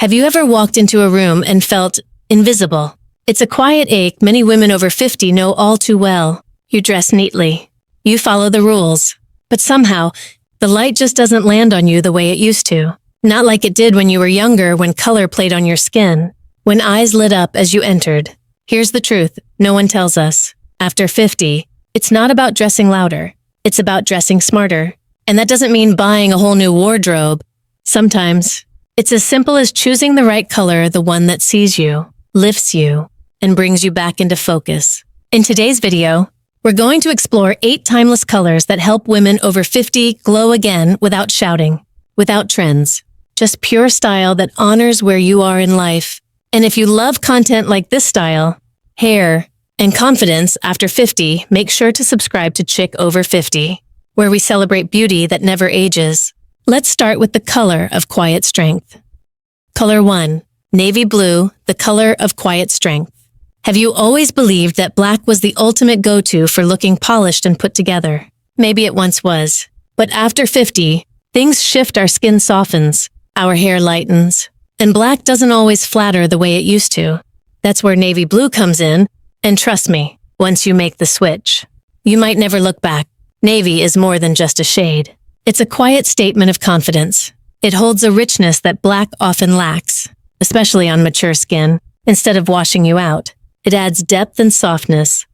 Have you ever walked into a room and felt invisible? It's a quiet ache many women over 50 know all too well. You dress neatly. You follow the rules. But somehow, the light just doesn't land on you the way it used to. Not like it did when you were younger, when color played on your skin. When eyes lit up as you entered. Here's the truth no one tells us. After 50, it's not about dressing louder. It's about dressing smarter. And that doesn't mean buying a whole new wardrobe. Sometimes, it's as simple as choosing the right color, the one that sees you, lifts you, and brings you back into focus. In today's video, we're going to explore 8 timeless colors that help women over 50 glow again without shouting, without trends. Just pure style that honors where you are in life. And if you love content like this style, hair, and confidence after 50, make sure to subscribe to Chic Over 50, where we celebrate beauty that never ages. Let's start with the color of quiet strength. Color 1. Navy blue, the color of quiet strength. Have you always believed that black was the ultimate go-to for looking polished and put together? Maybe it once was. But after 50, things shift, our skin softens, our hair lightens, and black doesn't always flatter the way it used to. That's where navy blue comes in, and trust me, once you make the switch, you might never look back. Navy is more than just a shade. It's a quiet statement of confidence. It holds a richness that black often lacks, especially on mature skin. Instead of washing you out, it adds depth and softness.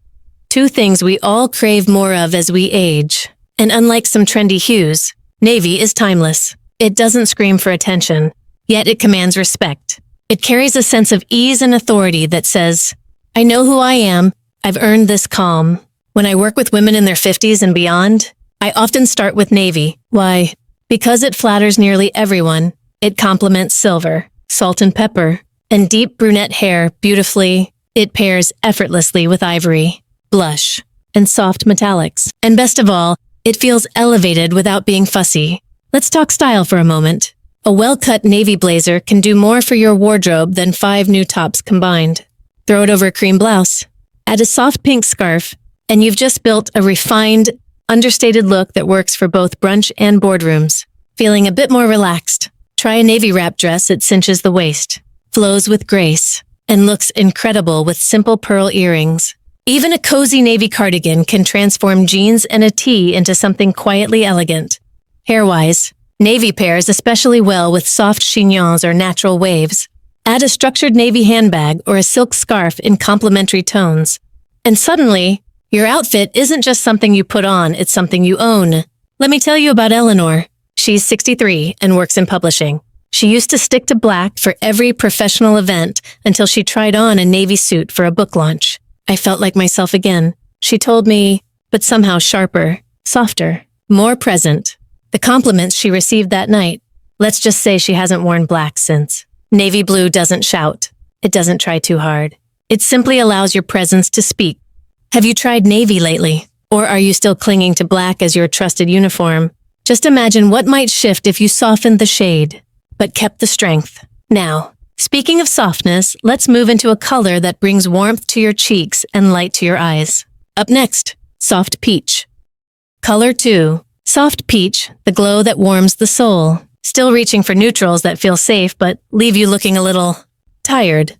2 things we all crave more of as we age. And unlike some trendy hues, navy is timeless. It doesn't scream for attention, yet it commands respect. It carries a sense of ease and authority that says, I know who I am, I've earned this calm. When I work with women in their 50s and beyond, I often start with navy. Why? Because it flatters nearly everyone. It complements silver, salt and pepper, and deep brunette hair beautifully. It pairs effortlessly with ivory, blush, and soft metallics. And best of all, it feels elevated without being fussy. Let's talk style for a moment. A well-cut navy blazer can do more for your wardrobe than 5 new tops combined. Throw it over a cream blouse. Add a soft pink scarf, and you've just built a refined, understated look that works for both brunch and boardrooms. Feeling a bit more relaxed? Try a navy wrap dress. It cinches the waist, flows with grace, and looks incredible with simple pearl earrings. Even a cozy navy cardigan can transform jeans and a tee into something quietly elegant. Hair-wise, navy pairs especially well with soft chignons or natural waves. Add a structured navy handbag or a silk scarf in complementary tones. And suddenly, your outfit isn't just something you put on, it's something you own. Let me tell you about Eleanor. She's 63 and works in publishing. She used to stick to black for every professional event until she tried on a navy suit for a book launch. I felt like myself again, she told me, but somehow sharper, softer, more present. The compliments she received that night. Let's just say she hasn't worn black since. Navy blue doesn't shout. It doesn't try too hard. It simply allows your presence to speak. Have you tried navy lately? Or are you still clinging to black as your trusted uniform? Just imagine what might shift if you softened the shade, but kept the strength. Now, speaking of softness, let's move into a color that brings warmth to your cheeks and light to your eyes. Up next, soft peach. Color 2. Soft peach, the glow that warms the soul. Still reaching for neutrals that feel safe but leave you looking a little tired.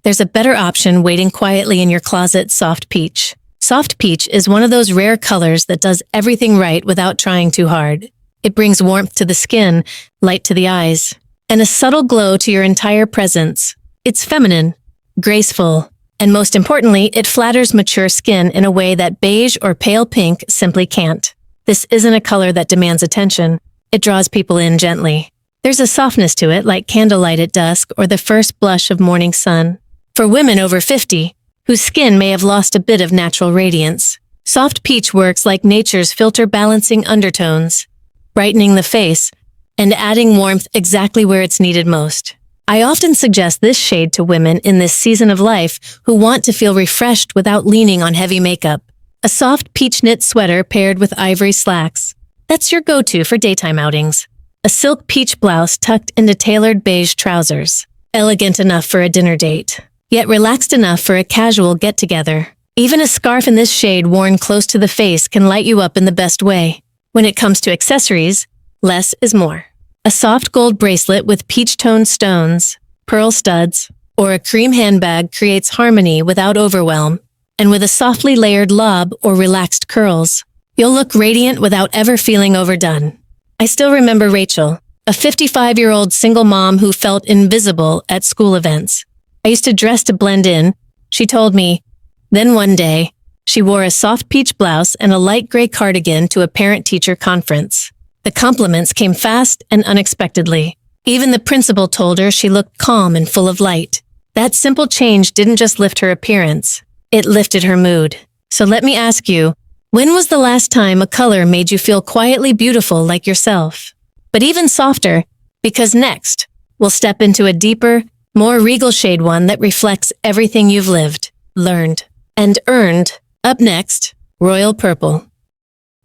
There's a better option waiting quietly in your closet. Soft peach. Soft peach is one of those rare colors that does everything right without trying too hard. It brings warmth to the skin, light to the eyes, and a subtle glow to your entire presence. It's feminine, graceful, and most importantly, it flatters mature skin in a way that beige or pale pink simply can't. This isn't a color that demands attention. It draws people in gently. There's a softness to it, like candlelight at dusk or the first blush of morning sun. For women over 50, whose skin may have lost a bit of natural radiance, soft peach works like nature's filter, balancing undertones, brightening the face, and adding warmth exactly where it's needed most. I often suggest this shade to women in this season of life who want to feel refreshed without leaning on heavy makeup. A soft peach knit sweater paired with ivory slacks. That's your go-to for daytime outings. A silk peach blouse tucked into tailored beige trousers. Elegant enough for a dinner date, yet relaxed enough for a casual get-together. Even a scarf in this shade worn close to the face can light you up in the best way. When it comes to accessories, less is more. A soft gold bracelet with peach-toned stones, pearl studs, or a cream handbag creates harmony without overwhelm, and with a softly layered lob or relaxed curls, you'll look radiant without ever feeling overdone. I still remember Rachel, a 55-year-old single mom who felt invisible at school events. I used to dress to blend in, she told me. Then one day, she wore a soft peach blouse and a light gray cardigan to a parent-teacher conference. The compliments came fast and unexpectedly. Even the principal told her she looked calm and full of light. That simple change didn't just lift her appearance, it lifted her mood. So let me ask you, when was the last time a color made you feel quietly beautiful like yourself? But even softer, because next, we'll step into a deeper, more regal shade, one that reflects everything you've lived, learned, and earned. Up next, Royal Purple.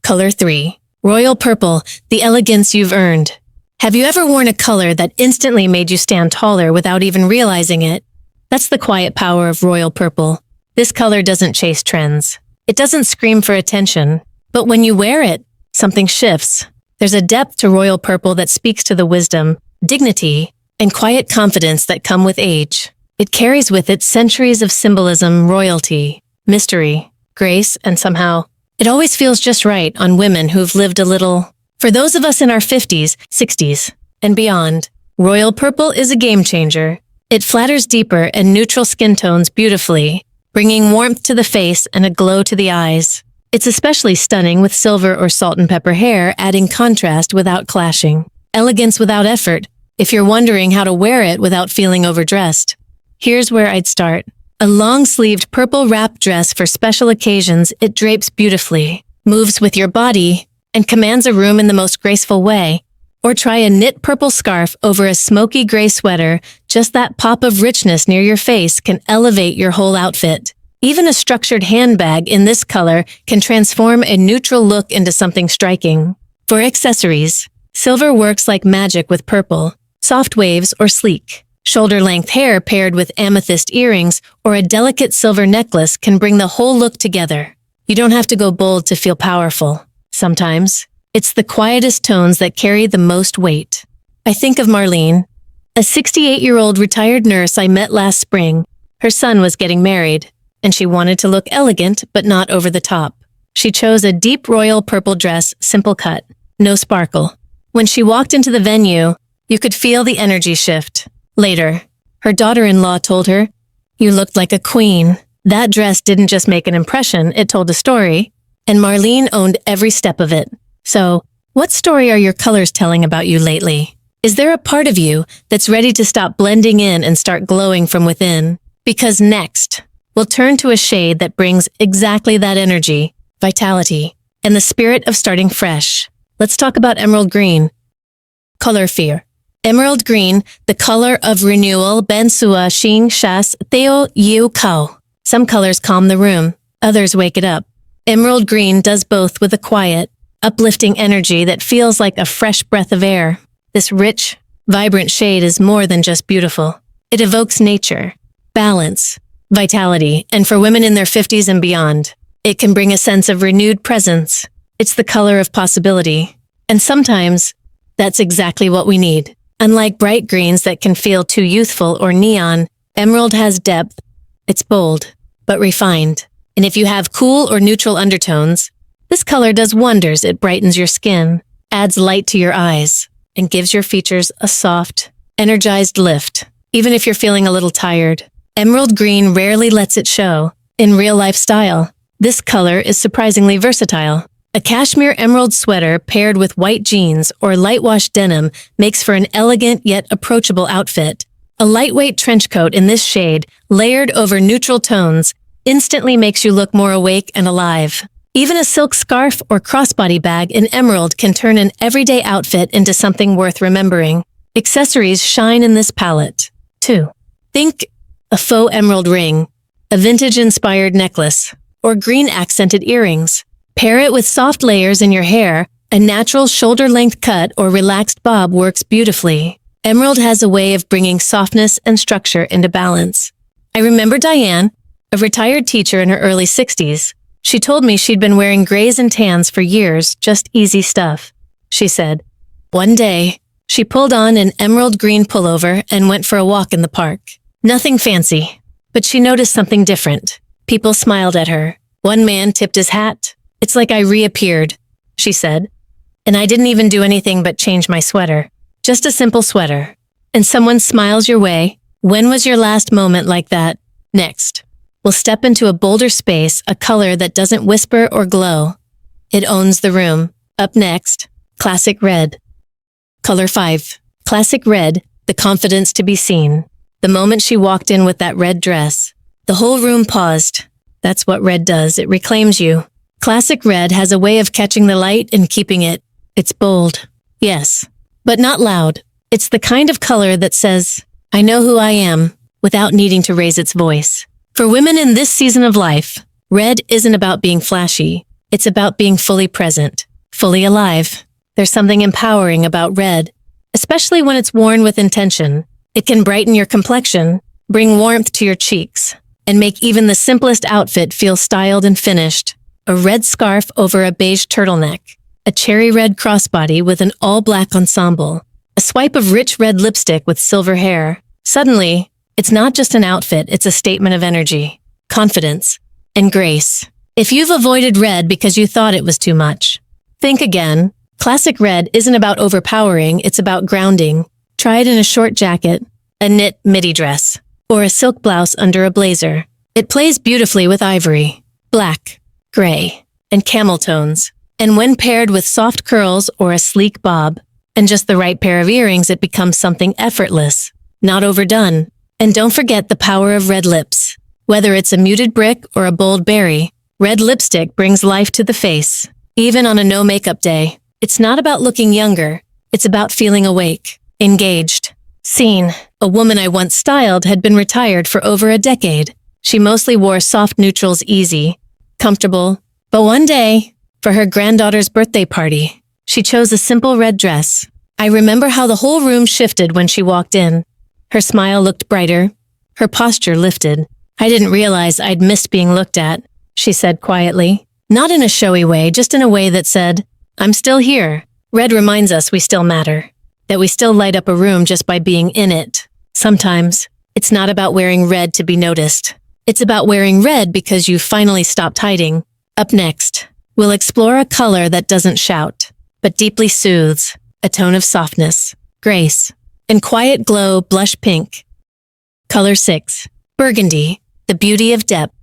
Color 3. Royal Purple, the elegance you've earned. Have you ever worn a color that instantly made you stand taller without even realizing it? That's the quiet power of Royal Purple. This color doesn't chase trends. It doesn't scream for attention. But when you wear it, something shifts. There's a depth to Royal Purple that speaks to the wisdom, dignity, and quiet confidence that come with age. It carries with it centuries of symbolism, royalty, mystery, grace, and somehow, it always feels just right on women who've lived a little. For those of us in our 50s, 60s, and beyond, Royal Purple is a game changer. It flatters deeper and neutral skin tones beautifully, bringing warmth to the face and a glow to the eyes. It's especially stunning with silver or salt and pepper hair, adding contrast without clashing. Elegance without effort, if you're wondering how to wear it without feeling overdressed. Here's where I'd start. A long-sleeved purple wrap dress for special occasions. It drapes beautifully, moves with your body, and commands a room in the most graceful way. Or try a knit purple scarf over a smoky gray sweater. Just that pop of richness near your face can elevate your whole outfit. Even a structured handbag in this color can transform a neutral look into something striking. For accessories, silver works like magic with purple, soft waves or sleek. Shoulder-length hair paired with amethyst earrings or a delicate silver necklace can bring the whole look together. You don't have to go bold to feel powerful. Sometimes, it's the quietest tones that carry the most weight. I think of Marlene, a 68-year-old retired nurse I met last spring. Her son was getting married, and she wanted to look elegant but not over the top. She chose a deep royal purple dress, simple cut, no sparkle. When she walked into the venue, you could feel the energy shift. Later, her daughter-in-law told her, "You looked like a queen." That dress didn't just make an impression, it told a story, and Marlene owned every step of it. So, what story are your colors telling about you lately? Is there a part of you that's ready to stop blending in and start glowing from within? Because next, we'll turn to a shade that brings exactly that energy, vitality, and the spirit of starting fresh. Let's talk about emerald green. Color fear. Emerald green, the color of renewal, Ben Sua Xing Shas Theo Yu Kao. Some colors calm the room, others wake it up. Emerald green does both with a quiet, uplifting energy that feels like a fresh breath of air. This rich, vibrant shade is more than just beautiful. It evokes nature, balance, vitality, and for women in their 50s and beyond, it can bring a sense of renewed presence. It's the color of possibility. And sometimes, that's exactly what we need. Unlike bright greens that can feel too youthful or neon, emerald has depth. It's bold, but refined. And if you have cool or neutral undertones, this color does wonders. It brightens your skin, adds light to your eyes, and gives your features a soft, energized lift. Even if you're feeling a little tired, emerald green rarely lets it show. In real-life style, this color is surprisingly versatile. A cashmere emerald sweater paired with white jeans or light-wash denim makes for an elegant yet approachable outfit. A lightweight trench coat in this shade, layered over neutral tones, instantly makes you look more awake and alive. Even a silk scarf or crossbody bag in emerald can turn an everyday outfit into something worth remembering. Accessories shine in this palette, too. Think a faux emerald ring, a vintage-inspired necklace, or green-accented earrings. Pair it with soft layers in your hair. A natural shoulder-length cut or relaxed bob works beautifully. Emerald has a way of bringing softness and structure into balance. I remember Diane, a retired teacher in her early 60s. She told me she'd been wearing grays and tans for years, just easy stuff. She said, "One day, She pulled on an emerald green pullover and went for a walk in the park. Nothing fancy, but she noticed something different. People smiled at her. One man tipped his hat. "It's like I reappeared," she said. "And I didn't even do anything but change my sweater. Just a simple sweater." And someone smiles your way. When was your last moment like that? Next, we'll step into a bolder space, a color that doesn't whisper or glow. It owns the room. Up next, classic red. Color 5. Classic red, the confidence to be seen. The moment she walked in with that red dress, the whole room paused. That's what red does. It reclaims you. Classic red has a way of catching the light and keeping it. It's bold. Yes, but not loud. It's the kind of color that says, "I know who I am," without needing to raise its voice. For women in this season of life, red isn't about being flashy. It's about being fully present, fully alive. There's something empowering about red, especially when it's worn with intention. It can brighten your complexion, bring warmth to your cheeks, and make even the simplest outfit feel styled and finished. A red scarf over a beige turtleneck, a cherry red crossbody with an all-black ensemble, a swipe of rich red lipstick with silver hair. Suddenly, it's not just an outfit, it's a statement of energy, confidence, and grace. If you've avoided red because you thought it was too much, think again. Classic red isn't about overpowering, it's about grounding. Try it in a short jacket, a knit midi dress, or a silk blouse under a blazer. It plays beautifully with ivory, black, gray, and camel tones. And when paired with soft curls or a sleek bob, and just the right pair of earrings, it becomes something effortless, not overdone. And don't forget the power of red lips. Whether it's a muted brick or a bold berry, red lipstick brings life to the face, even on a no-makeup day. It's not about looking younger. It's about feeling awake, engaged, seen. A woman I once styled had been retired for over a decade. She mostly wore soft neutrals, easy, comfortable. But one day, for her granddaughter's birthday party, she chose a simple red dress. I remember how the whole room shifted when she walked in. Her smile looked brighter, her posture lifted. "I didn't realize I'd missed being looked at," she said quietly. Not in a showy way, just in a way that said, "I'm still here." Red reminds us we still matter, that we still light up a room just by being in it. Sometimes, it's not about wearing red to be noticed. It's about wearing red because you finally stopped hiding. Up next, we'll explore a color that doesn't shout, but deeply soothes, a tone of softness, grace, and quiet glow. Blush pink. Color 6. Burgundy, the beauty of depth.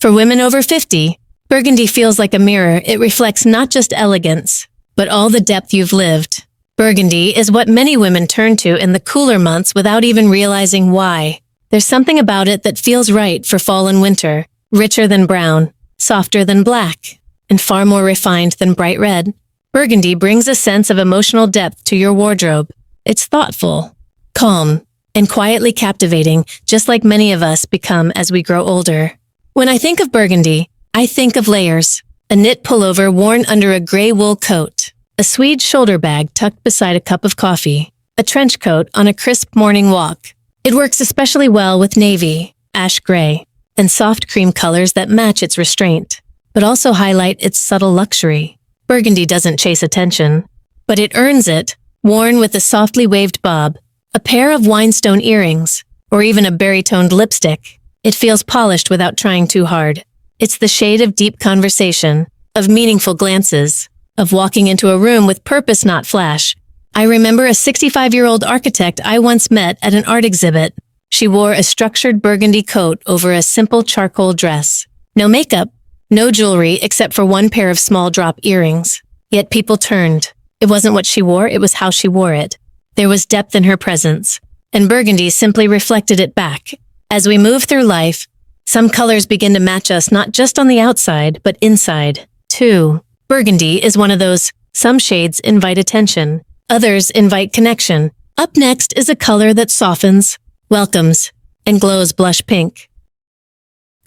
For women over 50, burgundy feels like a mirror. It reflects not just elegance, but all the depth you've lived. Burgundy is what many women turn to in the cooler months without even realizing why. There's something about it that feels right for fall and winter, richer than brown, softer than black, and far more refined than bright red. Burgundy brings a sense of emotional depth to your wardrobe. It's thoughtful, calm, and quietly captivating, just like many of us become as we grow older. When I think of burgundy, I think of layers. A knit pullover worn under a gray wool coat, a tweed shoulder bag tucked beside a cup of coffee, a trench coat on a crisp morning walk. It works especially well with navy, ash gray, and soft cream colors that match its restraint, but also highlight its subtle luxury. Burgundy doesn't chase attention, but it earns it, worn with a softly waved bob, a pair of rhinestone earrings, or even a berry-toned lipstick. It feels polished without trying too hard. It's the shade of deep conversation, of meaningful glances, of walking into a room with purpose, not flash. I remember a 65-year-old architect I once met at an art exhibit. She wore a structured burgundy coat over a simple charcoal dress. No makeup, no jewelry except for one pair of small drop earrings. Yet people turned. It wasn't what she wore, it was how she wore it. There was depth in her presence, and burgundy simply reflected it back. As we move through life, some colors begin to match us not just on the outside, but inside, too. Burgundy is one of those. Some shades invite attention, others invite connection. Up next is a color that softens, welcomes, and glows. Blush pink.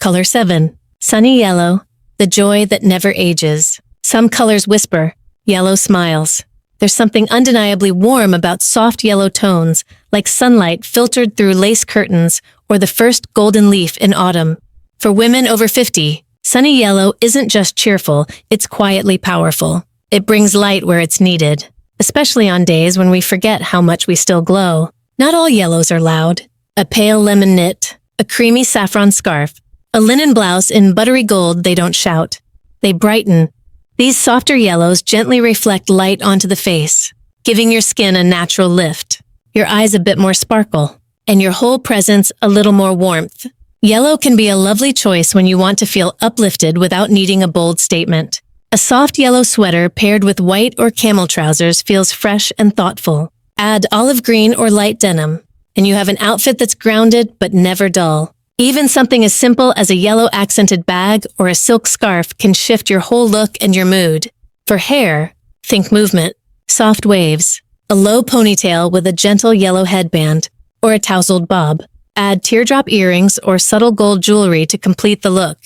Color 7. Sunny yellow, the joy that never ages. Some colors whisper, yellow smiles. There's something undeniably warm about soft yellow tones, like sunlight filtered through lace curtains or the first golden leaf in autumn. For women over 50, sunny yellow isn't just cheerful, it's quietly powerful. It brings light where it's needed, especially on days when we forget how much we still glow. Not all yellows are loud. A pale lemon knit, a creamy saffron scarf, a linen blouse in buttery gold, they don't shout. They brighten. These softer yellows gently reflect light onto the face, giving your skin a natural lift, your eyes a bit more sparkle, and your whole presence a little more warmth. Yellow can be a lovely choice when you want to feel uplifted without needing a bold statement. A soft yellow sweater paired with white or camel trousers feels fresh and thoughtful. Add olive green or light denim, and you have an outfit that's grounded but never dull. Even something as simple as a yellow accented bag or a silk scarf can shift your whole look and your mood. For hair, think movement, soft waves, a low ponytail with a gentle yellow headband, or a tousled bob. Add teardrop earrings or subtle gold jewelry to complete the look.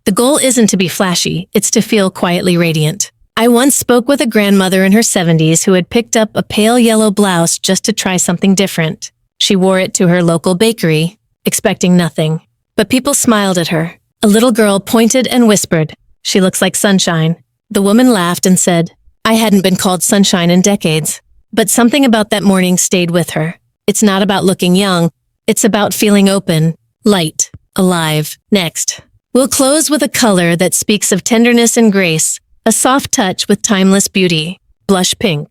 The goal isn't to be flashy, it's to feel quietly radiant. I once spoke with a grandmother in her 70s who had picked up a pale yellow blouse just to try something different. She wore it to her local bakery, expecting nothing. But people smiled at her. A little girl pointed and whispered, "She looks like sunshine." The woman laughed and said, "I hadn't been called sunshine in decades." But something about that morning stayed with her. It's not about looking young. It's about feeling open, light, alive. Next, we'll close with a color that speaks of tenderness and grace, a soft touch with timeless beauty. Blush pink.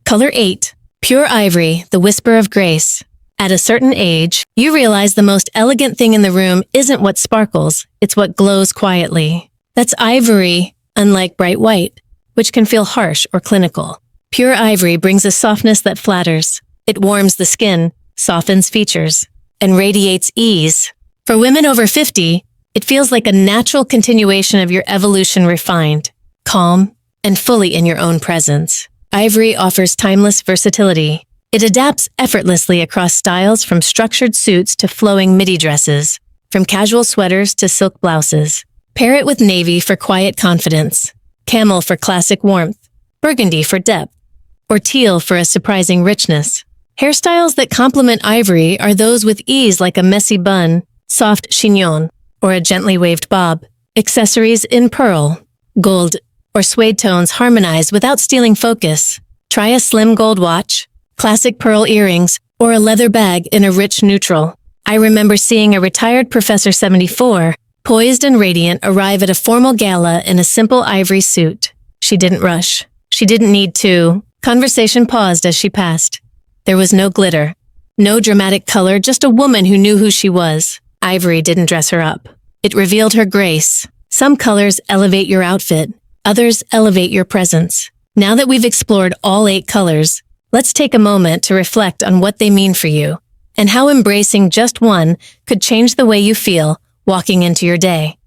Color 8, pure ivory, the whisper of grace. At a certain age, you realize the most elegant thing in the room isn't what sparkles, it's what glows quietly. That's ivory, unlike bright white, which can feel harsh or clinical. Pure ivory brings a softness that flatters. It warms the skin, softens features, and radiates ease. For women over 50, it feels like a natural continuation of your evolution, refined, calm, and fully in your own presence. Ivory offers timeless versatility. It adapts effortlessly across styles, from structured suits to flowing midi dresses, from casual sweaters to silk blouses. Pair it with navy for quiet confidence, camel for classic warmth, burgundy for depth, or teal for a surprising richness. Hairstyles that complement ivory are those with ease, like a messy bun, soft chignon, or a gently waved bob. Accessories in pearl, gold, or suede tones harmonize without stealing focus. Try a slim gold watch, classic pearl earrings, or a leather bag in a rich neutral. I remember seeing a retired Professor 74, poised and radiant, arrive at a formal gala in a simple ivory suit. She didn't rush. She didn't need to. Conversation paused as she passed. There was no glitter, no dramatic color, just a woman who knew who she was. Ivory didn't dress her up. It revealed her grace. Some colors elevate your outfit, others elevate your presence. Now that we've explored all 8 colors, let's take a moment to reflect on what they mean for you and how embracing just one could change the way you feel walking into your day.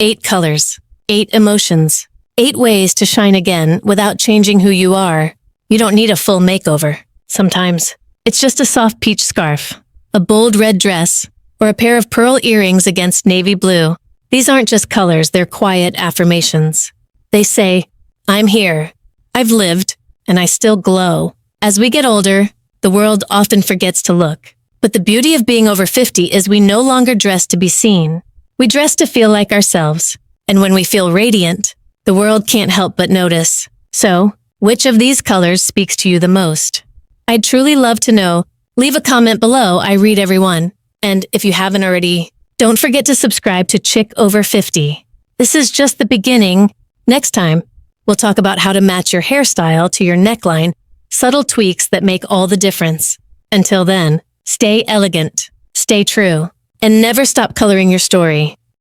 8 colors, 8 emotions, 8 ways to shine again without changing who you are. You don't need a full makeover. Sometimes it's just a soft peach scarf, a bold red dress, or a pair of pearl earrings against navy blue. These aren't just colors, they're quiet affirmations. They say, "I'm here. I've lived, and I still glow." As we get older, the world often forgets to look. But the beauty of being over 50 is we no longer dress to be seen. We dress to feel like ourselves. And when we feel radiant, the world can't help but notice. So, which of these colors speaks to you the most? I'd truly love to know. Leave a comment below. I read every one. And if you haven't already, don't forget to subscribe to Chic Over 50. This is just the beginning. Next time, we'll talk about how to match your hairstyle to your neckline, subtle tweaks that make all the difference. Until then, stay elegant, stay true, and never stop coloring your story.